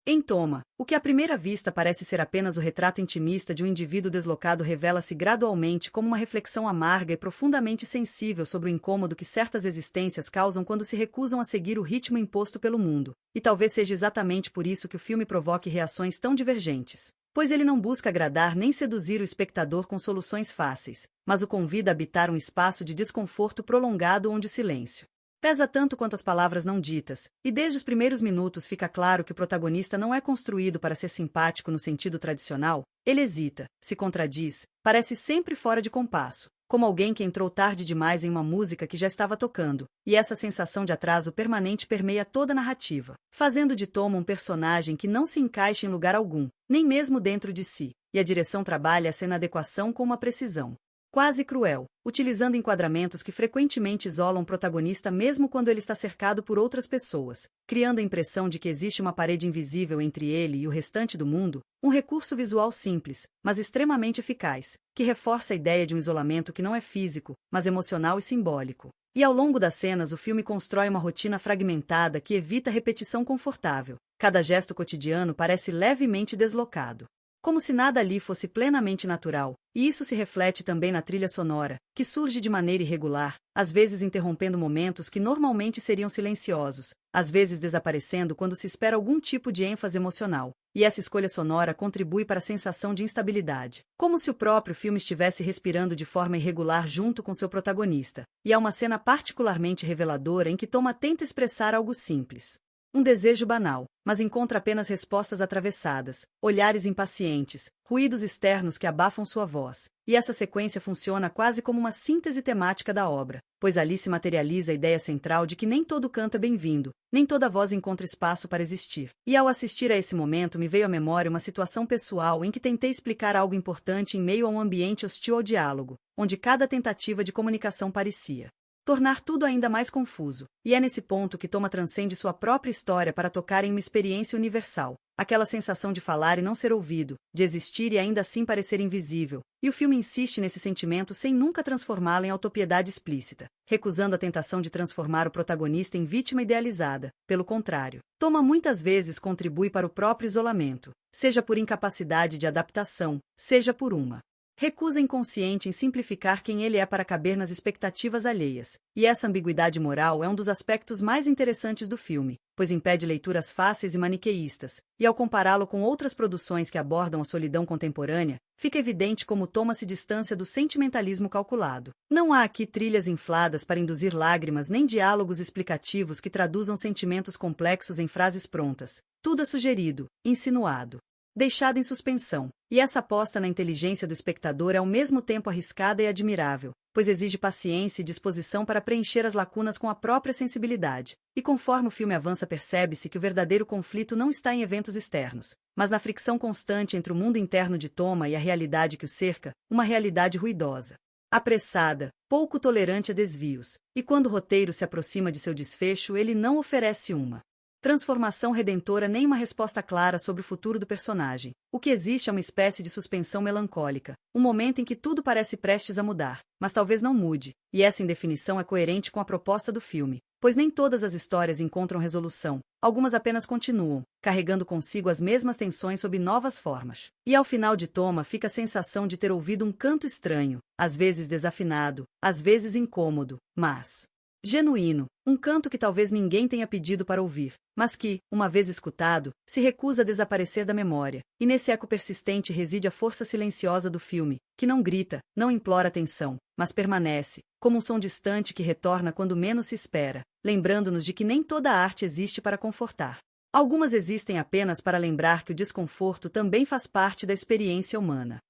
Em Toma, o que à primeira vista parece ser apenas o retrato intimista de um indivíduo deslocado revela-se gradualmente como uma reflexão amarga e profundamente sensível sobre o incômodo que certas existências causam quando se recusam a seguir o ritmo imposto pelo mundo, e talvez seja exatamente por isso que o filme provoque reações tão divergentes. Pois ele não busca agradar nem seduzir o espectador com soluções fáceis, mas o convida a habitar um espaço de desconforto prolongado onde o silêncio pesa tanto quanto as palavras não ditas, e desde os primeiros minutos fica claro que o protagonista não é construído para ser simpático no sentido tradicional. Ele hesita, se contradiz, parece sempre fora de compasso, como alguém que entrou tarde demais em uma música que já estava tocando, e essa sensação de atraso permanente permeia toda a narrativa, fazendo de Toma um personagem que não se encaixa em lugar algum, nem mesmo dentro de si, e a direção trabalha essa inadequação com uma precisão quase cruel, utilizando enquadramentos que frequentemente isolam o protagonista mesmo quando ele está cercado por outras pessoas, criando a impressão de que existe uma parede invisível entre ele e o restante do mundo, um recurso visual simples, mas extremamente eficaz, que reforça a ideia de um isolamento que não é físico, mas emocional e simbólico. E ao longo das cenas o filme constrói uma rotina fragmentada que evita repetição confortável. Cada gesto cotidiano parece levemente deslocado, como se nada ali fosse plenamente natural, e isso se reflete também na trilha sonora, que surge de maneira irregular, às vezes interrompendo momentos que normalmente seriam silenciosos, às vezes desaparecendo quando se espera algum tipo de ênfase emocional, e essa escolha sonora contribui para a sensação de instabilidade, como se o próprio filme estivesse respirando de forma irregular junto com seu protagonista, e há uma cena particularmente reveladora em que Toma tenta expressar algo simples. Um desejo banal, mas encontra apenas respostas atravessadas, olhares impacientes, ruídos externos que abafam sua voz. E essa sequência funciona quase como uma síntese temática da obra, pois ali se materializa a ideia central de que nem todo canto é bem-vindo, nem toda voz encontra espaço para existir. E ao assistir a esse momento me veio à memória uma situação pessoal em que tentei explicar algo importante em meio a um ambiente hostil ao diálogo, onde cada tentativa de comunicação parecia tornar tudo ainda mais confuso, e é nesse ponto que Toma transcende sua própria história para tocar em uma experiência universal, aquela sensação de falar e não ser ouvido, de existir e ainda assim parecer invisível, e o filme insiste nesse sentimento sem nunca transformá-lo em autopiedade explícita, recusando a tentação de transformar o protagonista em vítima idealizada. Pelo contrário, Toma muitas vezes contribui para o próprio isolamento, seja por incapacidade de adaptação, seja por uma recusa inconsciente em simplificar quem ele é para caber nas expectativas alheias, e essa ambiguidade moral é um dos aspectos mais interessantes do filme, pois impede leituras fáceis e maniqueístas, e ao compará-lo com outras produções que abordam a solidão contemporânea, fica evidente como Toma se distancia do sentimentalismo calculado. Não há aqui trilhas infladas para induzir lágrimas nem diálogos explicativos que traduzam sentimentos complexos em frases prontas. Tudo é sugerido, insinuado, deixado em suspensão, e essa aposta na inteligência do espectador é ao mesmo tempo arriscada e admirável, pois exige paciência e disposição para preencher as lacunas com a própria sensibilidade, e conforme o filme avança percebe-se que o verdadeiro conflito não está em eventos externos, mas na fricção constante entre o mundo interno de Toma e a realidade que o cerca, uma realidade ruidosa, apressada, pouco tolerante a desvios, e quando o roteiro se aproxima de seu desfecho ele não oferece uma transformação redentora nem uma resposta clara sobre o futuro do personagem. O que existe é uma espécie de suspensão melancólica, um momento em que tudo parece prestes a mudar, mas talvez não mude, e essa indefinição é coerente com a proposta do filme, pois nem todas as histórias encontram resolução, algumas apenas continuam, carregando consigo as mesmas tensões sob novas formas. E ao final de Toma fica a sensação de ter ouvido um canto estranho, às vezes desafinado, às vezes incômodo, mas genuíno, um canto que talvez ninguém tenha pedido para ouvir, mas que, uma vez escutado, se recusa a desaparecer da memória, e nesse eco persistente reside a força silenciosa do filme, que não grita, não implora atenção, mas permanece, como um som distante que retorna quando menos se espera, lembrando-nos de que nem toda a arte existe para confortar. Algumas existem apenas para lembrar que o desconforto também faz parte da experiência humana.